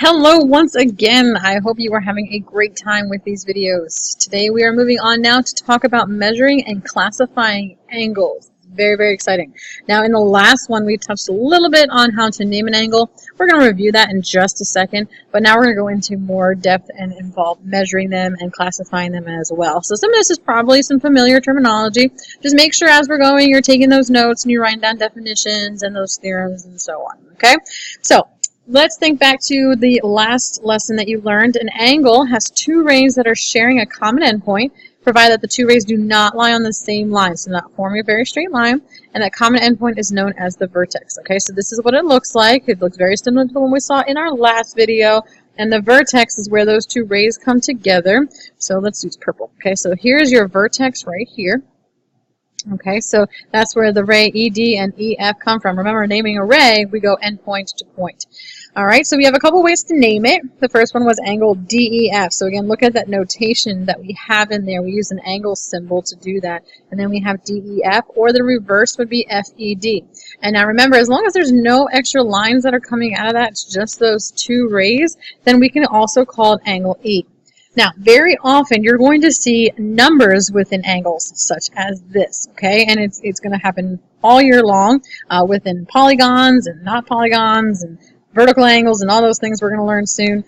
Hello once again. I hope you are having a great time with these videos. Today we are moving on now to talk about measuring and classifying angles. Very, very exciting. Now in the last one we touched a little bit on how to name an angle. We're going to review that in just a second, but now we're going to go into more depth and involve measuring them and classifying them as well. So some of this is probably some familiar terminology. Just make sure as we're going you're taking those notes and you're writing down definitions and those theorems and so on. Okay? So let's think back to the last lesson that you learned. An angle has two rays that are sharing a common endpoint, provided that the two rays do not lie on the same line, so not forming a very straight line, and that common endpoint is known as the vertex. Okay, so this is what it looks like. It looks very similar to the one we saw in our last video, and the vertex is where those two rays come together. So let's use purple. Okay, so here's your vertex right here. Okay, so that's where the ray ED and EF come from. Remember, naming a ray, we go endpoint to point. All right, so we have a couple ways to name it. The first one was angle DEF. So again, look at that notation that we have in there. We use an angle symbol to do that. And then we have DEF, or the reverse would be FED. And now remember, as long as there's no extra lines that are coming out of that, it's just those two rays, then we can also call it angle E. Now, very often you're going to see numbers within angles, such as this, okay? And it's going to happen all year long within polygons and not polygons and vertical angles and all those things we're going to learn soon.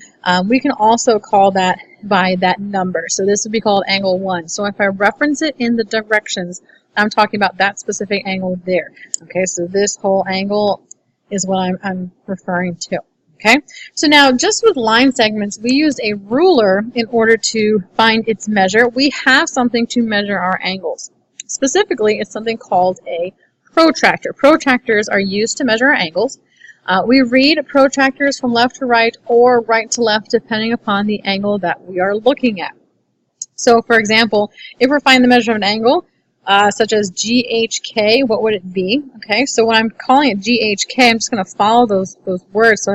We can also call that by that number. So this would be called angle 1. So if I reference it in the directions, I'm talking about that specific angle there. Okay, so this whole angle is what I'm referring to. Okay, so now just with line segments, we use a ruler in order to find its measure. We have something to measure our angles. Specifically, it's something called a protractor. Protractors are used to measure our angles. We read protractors from left to right or right to left depending upon the angle that we are looking at. So for example, if we're finding the measure of an angle, such as GHK, what would it be? Okay, so when I'm calling it GHK, I'm just going to follow those words. So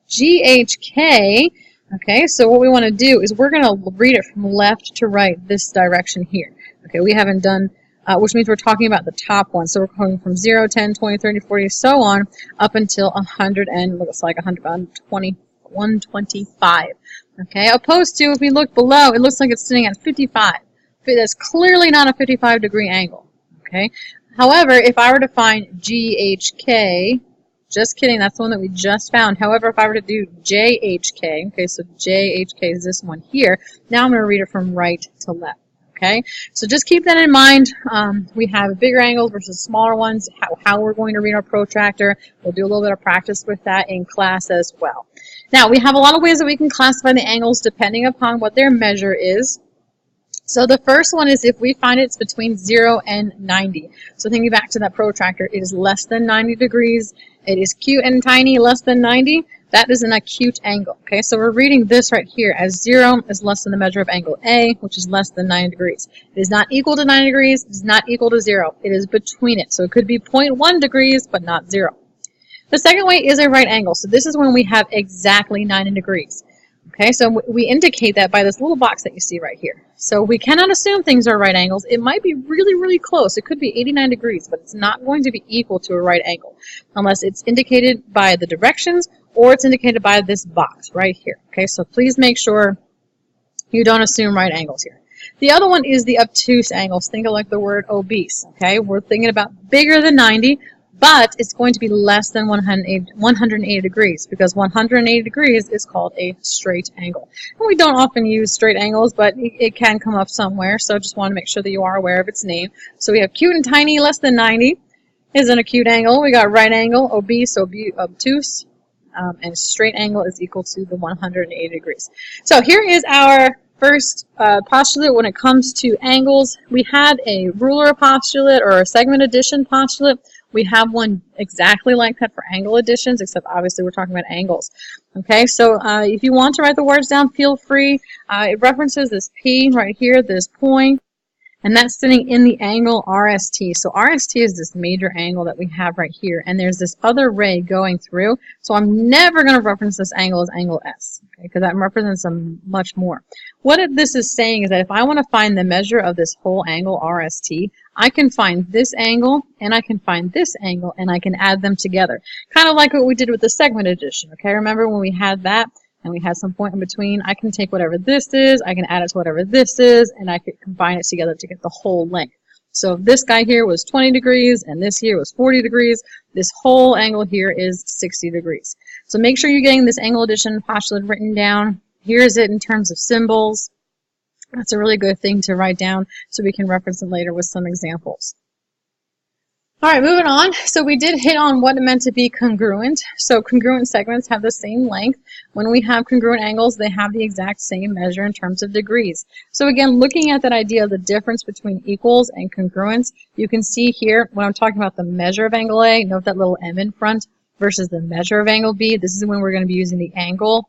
GHK. Okay, so what we want to do is we're going to read it from left to right, this direction here. Okay, we haven't done, which means we're talking about the top one. So we're going from 0, 10, 20, 30, 40, so on, up until 100 and looks like 120, 125. Okay, opposed to if we look below, it looks like it's sitting at 55. That's clearly not a 55-degree angle. Okay. However, if I were to find GHK, just kidding, that's the one that we just found. However, if I were to do JHK, okay, so JHK is this one here. Now I'm going to read it from right to left. Okay, so just keep that in mind. We have bigger angles versus smaller ones. How we're going to read our protractor. We'll do a little bit of practice with that in class as well. Now we have a lot of ways that we can classify the angles depending upon what their measure is. So the first one is if we find it's between 0 and 90. So thinking back to that protractor, it is less than 90 degrees. It is cute and tiny, less than 90. That is an acute angle. Okay, so we're reading this right here as 0 is less than the measure of angle A, which is less than 90 degrees. It is not equal to 90 degrees. It is not equal to 0. It is between it. So it could be 0.1 degrees, but not 0. The second way is a right angle. So this is when we have exactly 90 degrees. Okay, so we indicate that by this little box that you see right here. So we cannot assume things are right angles. It might be really, really close. It could be 89 degrees, but it's not going to be equal to a right angle unless it's indicated by the directions or it's indicated by this box right here. Okay, so please make sure you don't assume right angles here. The other one is the obtuse angles. Think of like the word obese. Okay, we're thinking about bigger than 90. But it's going to be less than 180 degrees because 180 degrees is called a straight angle. And we don't often use straight angles, but it can come up somewhere, so just want to make sure that you are aware of its name. So we have cute and tiny, less than 90 is an acute angle. We got right angle, obese, obtuse, and straight angle is equal to the 180 degrees. So here is our first postulate when it comes to angles. We had a ruler postulate or a segment addition postulate. We have one exactly like that for angle additions, except obviously we're talking about angles. Okay, so if you want to write the words down, feel free. It references this P right here, this point, and that's sitting in the angle RST. So RST is this major angle that we have right here, and there's this other ray going through, so I'm never going to reference this angle as angle S, okay, because that represents much more. What this is saying is that if I want to find the measure of this whole angle RST, I can find this angle, and I can find this angle, and I can add them together. Kind of like what we did with the segment addition, okay? Remember when we had that? And we had some point in between, I can take whatever this is, I can add it to whatever this is, and I can combine it together to get the whole length. So if this guy here was 20 degrees, and this here was 40 degrees, this whole angle here is 60 degrees. So make sure you're getting this angle addition postulate written down. Here's it in terms of symbols. That's a really good thing to write down so we can reference it later with some examples. All right, moving on. So we did hit on what it meant to be congruent. So congruent segments have the same length. When we have congruent angles, they have the exact same measure in terms of degrees. So again, looking at that idea of the difference between equals and congruence, you can see here when I'm talking about the measure of angle A, note that little m in front versus the measure of angle B. This is when we're going to be using the angle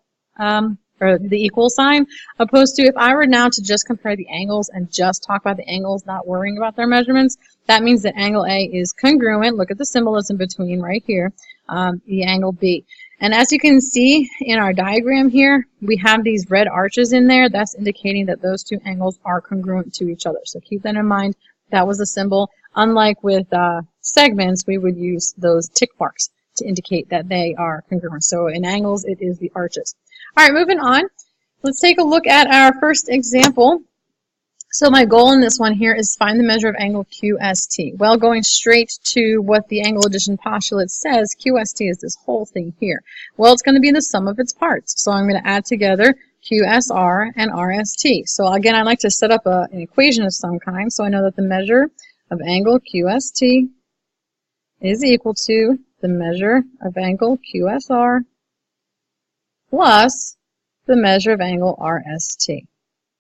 or the equal sign, opposed to if I were now to just compare the angles and just talk about the angles, not worrying about their measurements, that means that angle A is congruent. Look at the symbol that's in between right here, the angle B. And as you can see in our diagram here, we have these red arches in there. That's indicating that those two angles are congruent to each other. So keep that in mind. That was a symbol. Unlike with segments, we would use those tick marks to indicate that they are congruent. So in angles, it is the arches. All right, moving on. Let's take a look at our first example. So my goal in this one here is find the measure of angle QST. Well, going straight to what the angle addition postulate says, QST is this whole thing here. Well, it's going to be the sum of its parts. So I'm going to add together QSR and RST. So again, I like to set up an equation of some kind. So I know that the measure of angle QST is equal to the measure of angle QSR plus the measure of angle RST.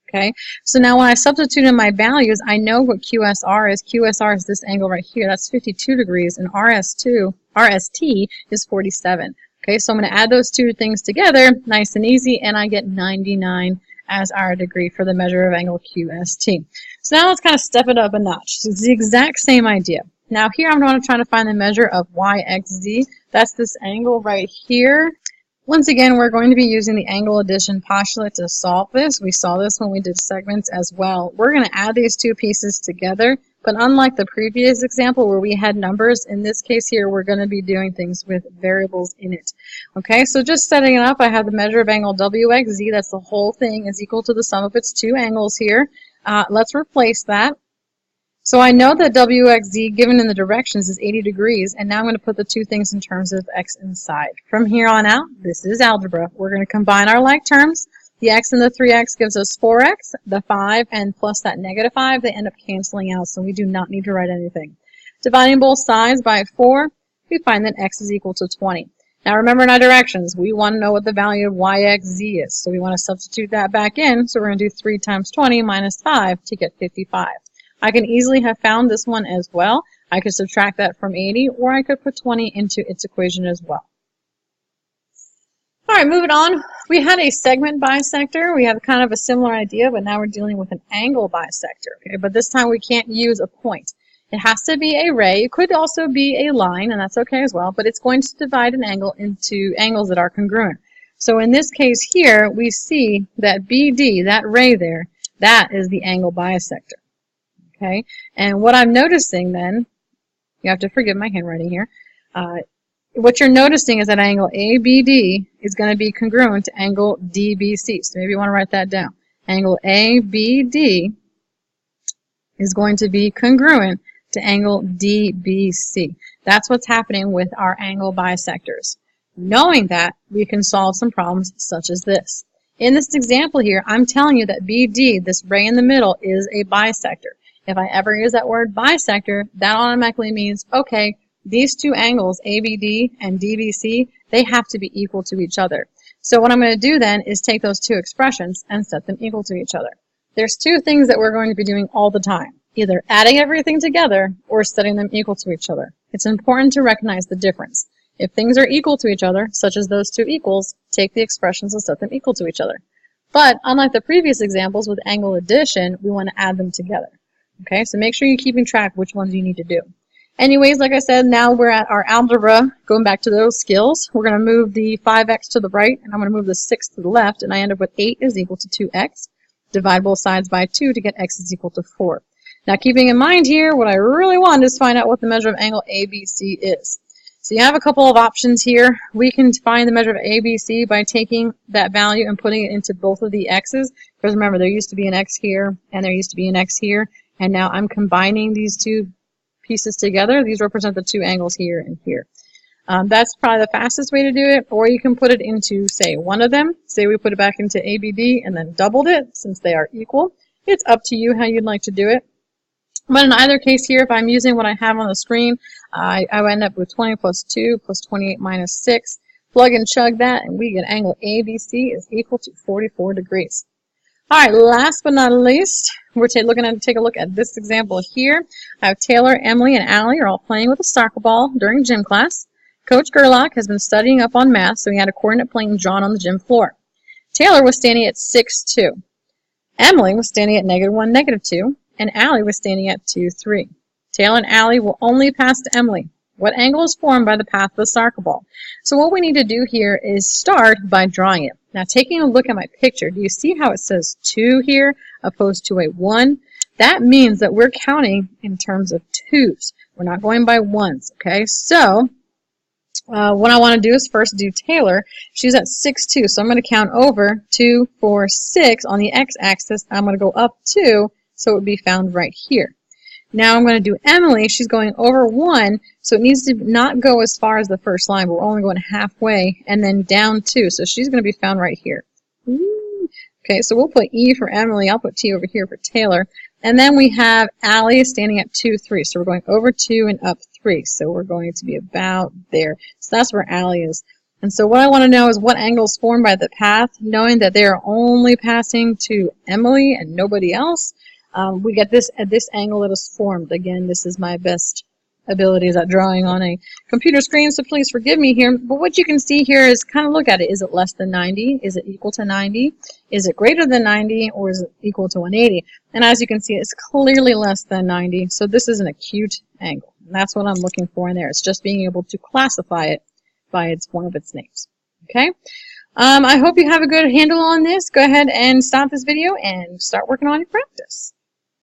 Okay, so now when I substitute in my values, I know what QSR is. QSR is this angle right here. That's 52 degrees, and RST is 47. Okay, so I'm going to add those two things together, nice and easy, and I get 99 as our degree for the measure of angle QST. So now let's kind of step it up a notch. It's the exact same idea. Now here I'm going to try to find the measure of YXZ. That's this angle right here. Once again, we're going to be using the angle addition postulate to solve this. We saw this when we did segments as well. We're going to add these two pieces together, but unlike the previous example where we had numbers, in this case here, we're going to be doing things with variables in it. Okay, so just setting it up, I have the measure of angle WXZ, that's the whole thing, is equal to the sum of its two angles here. Let's replace that. So I know that WXZ given in the directions is 80 degrees, and now I'm going to put the two things in terms of x inside. From here on out, this is algebra. We're going to combine our like terms. The x and the 3x gives us 4x, the 5, and plus that negative 5, they end up canceling out, so we do not need to write anything. Dividing both sides by 4, we find that x is equal to 20. Now remember in our directions, we want to know what the value of YXZ is, so we want to substitute that back in, so we're going to do 3 times 20 minus 5 to get 55. I can easily have found this one as well. I could subtract that from 80, or I could put 20 into its equation as well. All right, moving on. We had a segment bisector. We have kind of a similar idea, but now we're dealing with an angle bisector. Okay? But this time we can't use a point. It has to be a ray. It could also be a line, and that's okay as well, but it's going to divide an angle into angles that are congruent. So in this case here, we see that BD, that ray there, that is the angle bisector. Okay, and what I'm noticing then, you have to forgive my handwriting here, what you're noticing is that angle ABD is going to be congruent to angle DBC. So maybe you want to write that down. Angle ABD is going to be congruent to angle DBC. That's what's happening with our angle bisectors. Knowing that, we can solve some problems such as this. In this example here, I'm telling you that BD, this ray in the middle, is a bisector. If I ever use that word bisector, that automatically means, okay, these two angles, ABD and DBC, they have to be equal to each other. So what I'm going to do then is take those two expressions and set them equal to each other. There's two things that we're going to be doing all the time, either adding everything together or setting them equal to each other. It's important to recognize the difference. If things are equal to each other, such as those two equals, take the expressions and set them equal to each other. But unlike the previous examples with angle addition, we want to add them together. Okay, so make sure you're keeping track of which ones you need to do. Anyways, like I said, now we're at our algebra, going back to those skills. We're going to move the 5x to the right, and I'm going to move the 6 to the left, and I end up with 8 is equal to 2x. Divide both sides by 2 to get x is equal to 4. Now, keeping in mind here, what I really want is find out what the measure of angle ABC is. So you have a couple of options here. We can find the measure of ABC by taking that value and putting it into both of the x's. Because remember, there used to be an x here, and there used to be an x here, and now I'm combining these two pieces together. These represent the two angles here and here. That's probably the fastest way to do it, or you can put it into, say, one of them. Say we put it back into ABD and then doubled it, since they are equal. It's up to you how you'd like to do it. But in either case here, if I'm using what I have on the screen, I end up with 20 plus 2 plus 28 minus 6. Plug and chug that, and we get angle ABC is equal to 44 degrees. All right, last but not least, we're take a look at this example here. I have Taylor, Emily, and Allie are all playing with a soccer ball during gym class. Coach Gerlach has been studying up on math, so he had a coordinate plane drawn on the gym floor. Taylor was standing at 6'2". Emily was standing at -1, -2, and Allie was standing at 2, 3. Taylor and Allie will only pass to Emily. What angle is formed by the path of the soccer ball? So what we need to do here is start by drawing it. Now, taking a look at my picture, do you see how it says 2 here opposed to a 1? That means that we're counting in terms of 2's. We're not going by 1's, okay? So what I want to do is first do Taylor. She's at 6'2", so I'm going to count over 2, 4, 6 on the x-axis. I'm going to go up 2, so it would be found right here. Now I'm going to do Emily. She's going over 1, so it needs to not go as far as the first line, but we're only going halfway, and then down 2, so she's going to be found right here. Okay, so we'll put E for Emily. I'll put T over here for Taylor. And then we have Allie standing at 2, 3, so we're going over 2 and up 3, so we're going to be about there. So that's where Allie is. And so what I want to know is what angle is formed by the path, knowing that they are only passing to Emily and nobody else. We get this at this angle that is formed. Again, this is my best abilities at drawing on a computer screen, so please forgive me here. But what you can see here is kind of look at it. Is it less than 90? Is it equal to 90? Is it greater than 90? Or is it equal to 180? And as you can see, it's clearly less than 90, so this is an acute angle. And that's what I'm looking for in there. It's just being able to classify it by one of its names. Okay? I hope you have a good handle on this. Go ahead and stop this video and start working on your practice.